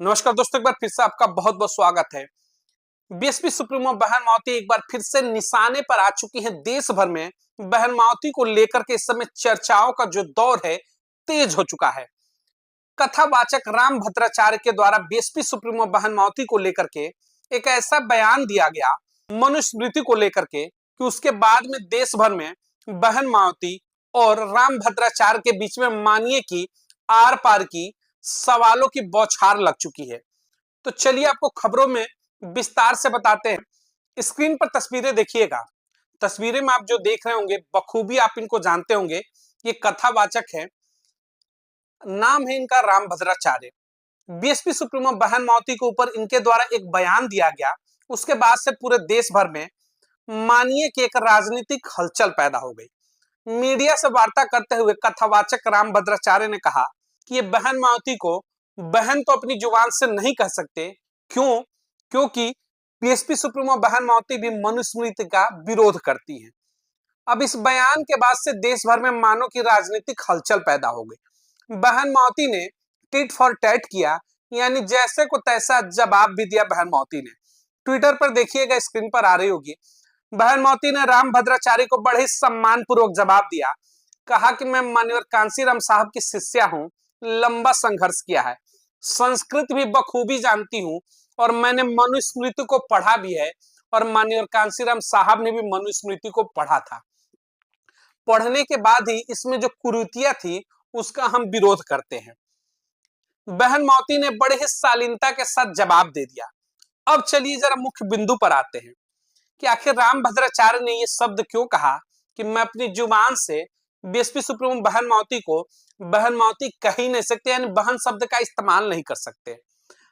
नमस्कार दोस्तों, एक बार फिर से आपका बहुत बहुत स्वागत है। बीएसपी सुप्रीमो बहन माओवाती एक बार फिर से निशाने पर आ चुकी हैं। देश भर में बहन माओवाती को लेकर के इस समय चर्चाओं का जो दौर है तेज हो चुका है। कथावाचक राम भद्राचार्य के द्वारा बीएसपी सुप्रीमो बहन माओवाती को लेकर के एक ऐसा बयान दिया गया मनुस्मृति को लेकर के कि उसके बाद में देश भर में बहन माओवाती और राम भद्राचार्य के बीच में मानिए कि आर पार की सवालों की बौछार लग चुकी है। तो चलिए आपको खबरों में विस्तार से बताते हैं। स्क्रीन पर तस्वीरें देखिएगा। तस्वीरें में आप जो देख रहे होंगे बखूबी आप इनको जानते होंगे। ये कथावाचक है, नाम है इनका राम भद्राचार्य। बीएसपी सुप्रीमो बहन माओवाती के ऊपर इनके द्वारा एक बयान दिया गया। उसके बाद से पूरे देश भर में मानिए कि एक राजनीतिक हलचल पैदा हो गई। मीडिया से वार्ता करते हुए कथावाचक राम भद्राचार्य ने कहा कि ये बहन माओवाती को बहन तो अपनी जुबान से नहीं कह सकते। क्यों? क्योंकि बीएसपी सुप्रीमो बहन माओवाती भी मनुस्मृति का विरोध करती है। अब इस बयान के बाद से देश भर में मानो कि राजनीतिक हलचल पैदा हो गई। बहन माओवाती ने टिट फॉर टैट किया, यानी जैसे को तैसा जवाब भी दिया बहन माओवाती ने। ट्विटर पर देखिएगा, स्क्रीन पर आ रही होगी। बहन माओवाती ने राम भद्राचार्य को बड़े सम्मान पूर्वक जवाब दिया। कहा कि मैं माननीय कांसीराम साहब की शिष्या हूं, लंबा संघर्ष किया है, संस्कृत भी बखूबी जानती हूं और मैंने मनुस्मृति को पढ़ा भी है और माननीय कांसीराम साहब ने भी मनुस्मृति को पढ़ा था। पढ़ने के बाद ही इसमें जो कुरीतियां थी उसका हम विरोध करते हैं। बहन माओवाती ने बड़े ही शालीनता के साथ जवाब दे दिया। अब चलिए जरा मुख्य बिंदु पर आते हैं कि आखिर राम भद्राचार्य ने ये शब्द क्यों कहा कि मैं अपनी जुबान से बीएसपी सुप्रीमो बहन माओवाती को बहन माओवाती कह ही नहीं सकते, यानी बहन शब्द का इस्तेमाल नहीं कर सकते।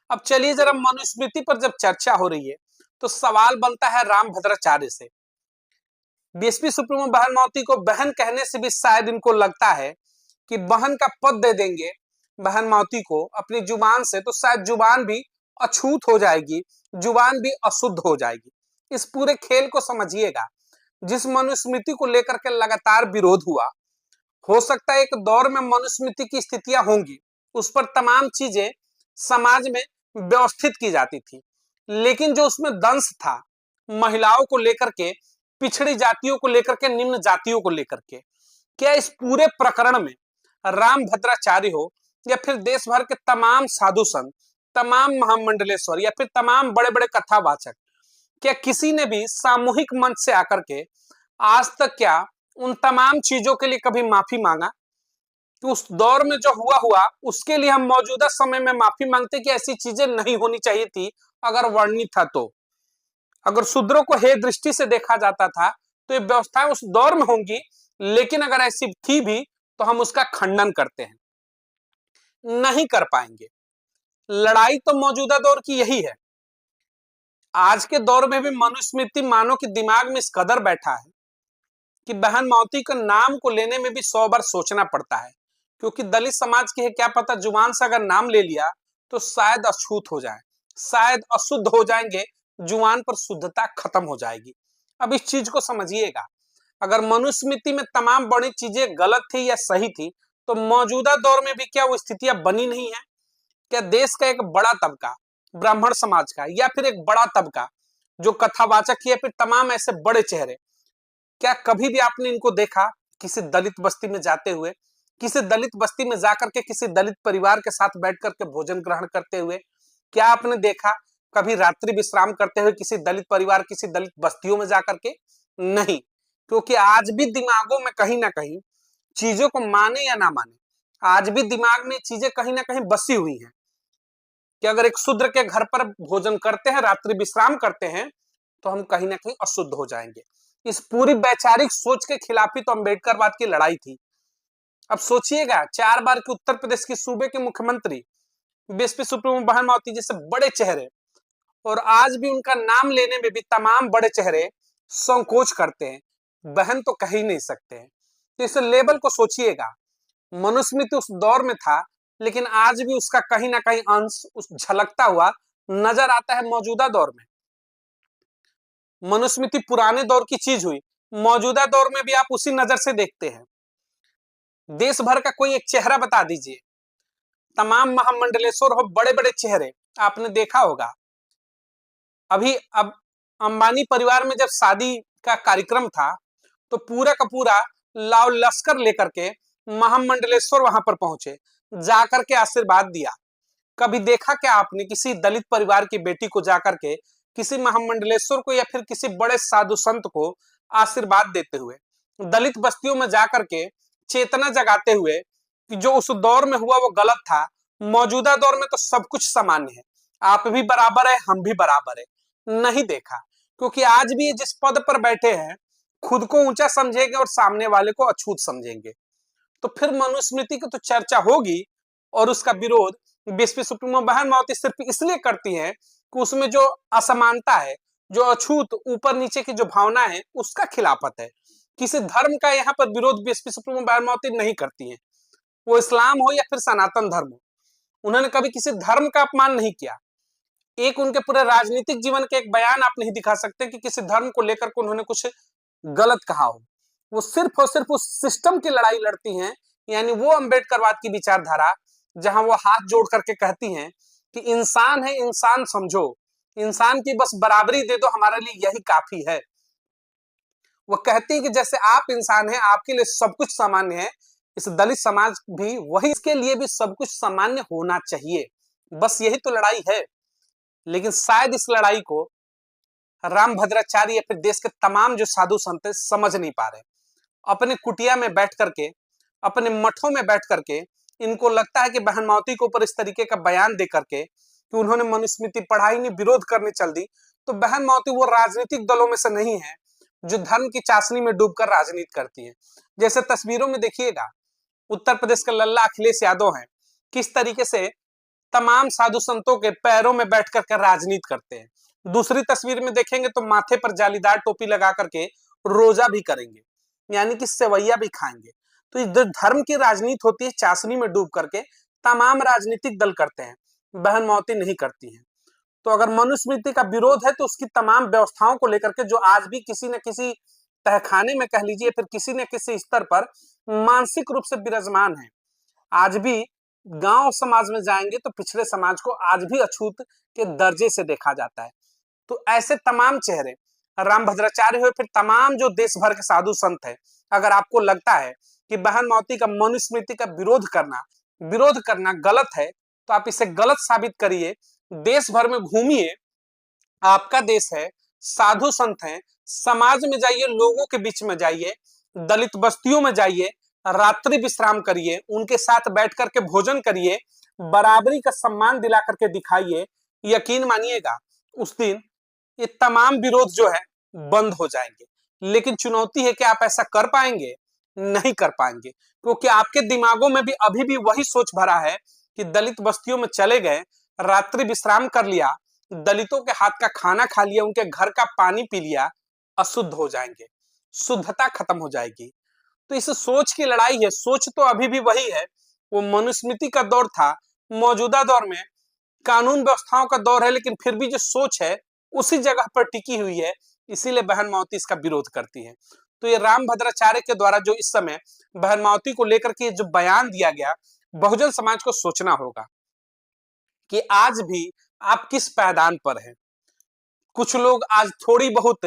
अब चलिए जरा मनुस्मृति पर जब चर्चा हो रही है तो सवाल बनता है राम भद्राचार्य से। बीएसपी सुप्रीमो बहन माओवाती को बहन कहने से भी शायद इनको लगता है कि बहन का पद दे देंगे बहन माओवाती को अपनी जुबान से तो शायद जुबान भी अछूत हो जाएगी, जुबान भी अशुद्ध हो जाएगी। इस पूरे खेल को समझिएगा। जिस मनुस्मृति को लेकर के लगातार विरोध हुआ, हो सकता है एक दौर में मनुस्मृति की स्थितियां होंगी, उस पर तमाम चीजें समाज में व्यवस्थित की जाती थी, लेकिन जो उसमें दंश था महिलाओं को लेकर के, पिछड़ी जातियों को लेकर के, निम्न जातियों को लेकर के, क्या इस पूरे प्रकरण में राम भद्राचार्य हो या फिर देश भर के तमाम साधु संत, तमाम महामंडलेश्वर या फिर तमाम बड़े बड़े कथावाचक, क्या किसी ने भी सामूहिक मंच से आकर के आज तक क्या उन तमाम चीजों के लिए कभी माफी मांगा? कि उस दौर में जो हुआ उसके लिए हम मौजूदा समय में माफी मांगते कि ऐसी चीजें नहीं होनी चाहिए थी। अगर वर्णित था तो, अगर शूद्रों को हे दृष्टि से देखा जाता था तो ये व्यवस्थाएं उस दौर में होंगी, लेकिन अगर ऐसी थी भी तो हम उसका खंडन करते हैं, नहीं कर पाएंगे। लड़ाई तो मौजूदा दौर की यही है। आज के दौर में भी मनुस्मृति मानो कि दिमाग में इस कदर बैठा है कि बहन माओवाती के नाम को लेने में भी 100 बार सोचना पड़ता है, क्योंकि दलित समाज की है, क्या पता जुबान से अगर नाम ले लिया तो शायद अछूत हो जाए, शायद अशुद्ध हो जाएंगे, जुबान पर शुद्धता खत्म हो जाएगी। अब इस चीज को समझिएगा। अगर मनुस्मृति में तमाम बड़ी चीजें गलत थी या सही थी तो मौजूदा दौर में भी क्या वो स्थितियां बनी नहीं है? क्या देश का एक बड़ा तबका, ब्राह्मण समाज का, या फिर एक बड़ा तबका जो कथावाचक या फिर तमाम ऐसे बड़े चेहरे, क्या कभी भी आपने इनको देखा किसी दलित बस्ती में जाते हुए, किसी दलित बस्ती में जाकर के किसी दलित परिवार के साथ बैठ करके भोजन ग्रहण करते हुए? क्या आपने देखा कभी रात्रि विश्राम करते हुए किसी दलित परिवार, किसी दलित बस्तियों में जाकर के? नहीं, क्योंकि आज भी दिमागों में कहीं ना कहीं, चीजों को माने या ना माने, आज भी दिमाग में चीजें कहीं ना कहीं बसी हुई हैं कि अगर एक शूद्र के घर पर भोजन करते हैं, रात्रि विश्राम करते हैं, तो हम कहीं ना कहीं अशुद्ध हो जाएंगे। इस पूरी वैचारिक सोच के खिलाफ ही तो अम्बेडकरवाद की लड़ाई थी। अब सोचिएगा, 4 बार के उत्तर प्रदेश के सूबे के मुख्यमंत्री बीएसपी सुप्रीमो बहन माओवाती जैसे बड़े चेहरे, और आज भी उनका नाम लेने में भी तमाम बड़े चेहरे संकोच करते हैं, बहन तो कह ही नहीं सकते हैं। तो इस लेवल को सोचिएगा। मनुस्मृति उस दौर में था, लेकिन आज भी उसका कहीं ना कहीं अंश उस झलकता हुआ नजर आता है मौजूदा दौर में। मनुस्मृति पुराने दौर की चीज हुई, मौजूदा दौर में भी आप उसी नजर से देखते हैं। देश भर का कोई एक चेहरा बता दीजिए, तमाम महामंडलेश्वर हो, बड़े बड़े चेहरे, आपने देखा होगा। अभी अब अंबानी परिवार में जब शादी का कार्यक्रम था तो पूरा का पूरा लाव लश्कर लेकर के महामंडलेश्वर वहां पर पहुंचे, जाकर के आशीर्वाद दिया। कभी देखा क्या आपने किसी दलित परिवार की बेटी को जाकर के किसी महामंडलेश्वर को या फिर किसी बड़े साधु संत को आशीर्वाद देते हुए, दलित बस्तियों में जाकर के चेतना जगाते हुए कि जो उस दौर में हुआ वो गलत था, मौजूदा दौर में तो सब कुछ सामान्य है, आप भी बराबर है हम भी बराबर है? नहीं देखा। क्योंकि आज भी ये जिस पद पर बैठे हैं खुद को ऊंचा समझेंगे और सामने वाले को अछूत समझेंगे। तो फिर मनुस्मृति की तो चर्चा होगी और उसका विरोध बीएसपी सुप्रीमो बहन मावती सिर्फ इसलिए करती हैं कि उसमें जो असमानता है, जो अछूत ऊपर नीचे की जो भावना है उसका खिलाफत है। किसी धर्म का यहाँ पर विरोध बीएसपी सुप्रीमो बहन मावती नहीं करती हैं। वो इस्लाम हो या फिर सनातन धर्म हो, उन्होंने कभी किसी धर्म का अपमान नहीं किया। एक उनके पूरे राजनीतिक जीवन के एक बयान आप नहीं दिखा सकते कि किसी धर्म को लेकर के उन्होंने कुछ गलत कहा हो। वो सिर्फ और सिर्फ उस सिस्टम की लड़ाई लड़ती हैं, यानी वो अंबेडकरवाद की विचारधारा जहां वो हाथ जोड़ करके कहती हैं कि इंसान है, इंसान समझो, इंसान की बस बराबरी दे दो, हमारे लिए यही काफी है। वो कहती है कि जैसे आप इंसान हैं, आपके लिए सब कुछ सामान्य है, इस दलित समाज भी वही, इसके लिए भी सब कुछ सामान्य होना चाहिए। बस यही तो लड़ाई है। लेकिन शायद इस लड़ाई को रामभद्राचार्य या फिर देश के तमाम जो साधु संत समझ नहीं पा रहे। अपने कुटिया में बैठ करके, अपने मठों में बैठ करके इनको लगता है कि बहन मावती के ऊपर इस तरीके का बयान दे करके कि उन्होंने मनुस्मृति पढ़ाई नहीं, विरोध करने चल दी, तो बहन मावती वो राजनीतिक दलों में से नहीं है जो धर्म की चाशनी में डूबकर राजनीति करती है। जैसे तस्वीरों में देखिएगा, उत्तर प्रदेश के लल्ला अखिलेश यादव हैं, किस तरीके से तमाम साधु संतों के पैरों में बैठ करके राजनीति करते हैं। दूसरी तस्वीर में देखेंगे तो माथे पर जालीदार टोपी लगा करके रोजा भी करेंगे, यानी कि सेवैया भी खाएंगे। तो जो धर्म की राजनीति होती है चाशनी में डूब करके तमाम राजनीतिक दल करते हैं, बहन मावती नहीं करती हैं। तो अगर मनुस्मृति का विरोध है तो उसकी तमाम व्यवस्थाओं को लेकर के जो आज भी किसी न किसी तहखाने में कह लीजिए, फिर किसी न किसी स्तर पर मानसिक रूप से विराजमान है। आज भी गांव समाज में जाएंगे तो पिछड़े समाज को आज भी अछूत के दर्जे से देखा जाता है। तो ऐसे तमाम चेहरे, रामभद्राचार्य हुए, फिर तमाम जो देश भर के साधु संत हैं, अगर आपको लगता है कि बहन मावती का मनुस्मृति का विरोध करना गलत है तो आप इसे गलत साबित करिए। देश भर में घूमिए, आपका देश है, साधु संत हैं, समाज में जाइए, लोगों के बीच में जाइए, दलित बस्तियों में जाइए, रात्रि विश्राम करिए, उनके साथ बैठ करके भोजन करिए, बराबरी का सम्मान दिला करके दिखाइए। यकीन मानिएगा उस दिन ये तमाम विरोध जो है बंद हो जाएंगे। लेकिन चुनौती है कि आप ऐसा कर पाएंगे? नहीं कर पाएंगे, क्योंकि आपके दिमागों में भी अभी भी वही सोच भरा है कि दलित बस्तियों में चले गए, रात्रि विश्राम कर लिया, दलितों के हाथ का खाना खा लिया, उनके घर का पानी पी लिया, अशुद्ध हो जाएंगे, शुद्धता खत्म हो जाएगी। तो इस सोच की लड़ाई है। सोच तो अभी भी वही है, वो मनुस्मृति का दौर था, मौजूदा दौर में कानून व्यवस्थाओं का दौर है, लेकिन फिर भी जो सोच है उसी जगह पर टिकी हुई है। इसीलिए बहन मावती इसका विरोध करती है। तो ये रामभद्राचार्य के द्वारा जो इस समय बहन मावती को लेकर के जो बयान दिया गया, बहुजन समाज को सोचना होगा कि आज भी आप किस पायदान पर हैं। कुछ लोग आज थोड़ी बहुत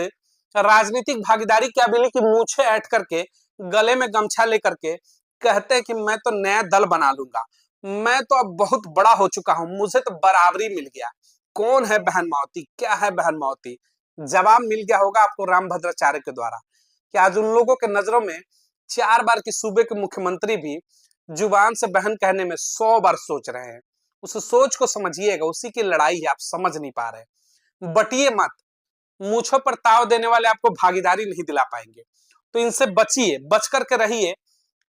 राजनीतिक भागीदारी क्या मिली कि मूछे ऐंठ करके, गले में गमछा लेकर के कहते हैं कि मैं तो नया दल बना लूंगा, मैं तो अब बहुत बड़ा हो चुका हूं, मुझे तो बराबरी मिल गया। कौन है बहन मावती, क्या है बहन मावती? जवाब मिल गया होगा आपको रामभद्राचार्य के द्वारा कि आज उन लोगों के नजरों में 4 बार के सूबे के मुख्यमंत्री भी जुबान से बहन कहने में 100 बार सोच रहे हैं। उस सोच को समझिएगा, उसी की लड़ाई है, आप समझ नहीं पा रहे। बटिए मत, मूछों पर ताव देने वाले आपको भागीदारी नहीं दिला पाएंगे। तो इनसे बचिए, बच करके रहिए,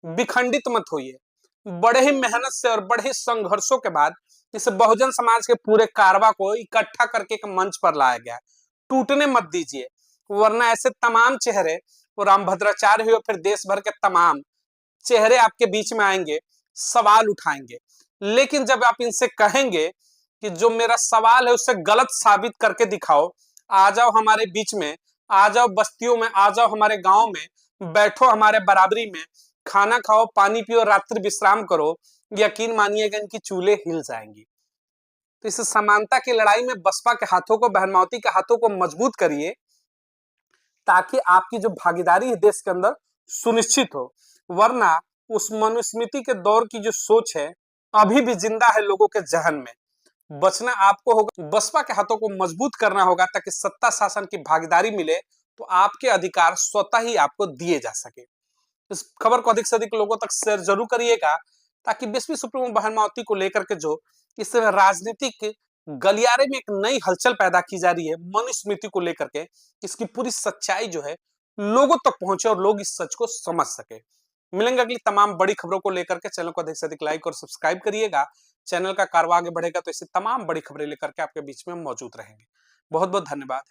विखंडित मत होइए। बड़े ही मेहनत से और बड़े ही संघर्षों के बाद इस बहुजन समाज के पूरे कारवा को इकट्ठा करके एक मंच पर लाया गया। टूटने मत दीजिए, वरना ऐसे तमाम चेहरे, वो रामभद्राचार्य हो फिर देश भर के तमाम चेहरे आपके बीच में आएंगे, सवाल उठाएंगे। लेकिन जब आप इनसे कहेंगे कि जो मेरा सवाल है उसे गलत साबित करके दिखाओ, आ जाओ हमारे बीच में, आ जाओ बस्तियों में, आ जाओ हमारे गांव में, बैठो हमारे बराबरी में, खाना खाओ, पानी पियो, रात्रि विश्राम करो, यकीन मानिएगा इनकी चूल्हे हिल जाएंगी। तो इस समानता की लड़ाई में बसपा के हाथों को, बहन मावती के हाथों को मजबूत करिए, ताकि आपकी जो भागीदारी है देश के अंदर सुनिश्चित हो। वरना उस मनुस्मृति के दौर की जो सोच है अभी भी जिंदा है लोगों के जहन में। बचना आपको होगा, बसपा के हाथों को मजबूत करना होगा, ताकि सत्ता शासन की भागीदारी मिले तो आपके अधिकार स्वतः ही आपको दिए जा सके। इस खबर को अधिक से अधिक लोगों तक शेयर जरूर करिएगा, ताकि 20वीं सुप्रीमो बहन मावती को लेकर के जो इस राजनीतिक गलियारे में एक नई हलचल पैदा की जा रही है मनुस्मृति को लेकर के, इसकी पूरी सच्चाई जो है लोगों तक पहुंचे और लोग इस सच को समझ सके। मिलेंगे अगली तमाम बड़ी खबरों को लेकर के। चैनल को अधिक से अधिक लाइक और सब्सक्राइब करिएगा। चैनल का कारवा आगे बढ़ेगा तो ऐसी तमाम बड़ी खबरें लेकर के आपके बीच में मौजूद रहेंगे। बहुत बहुत धन्यवाद।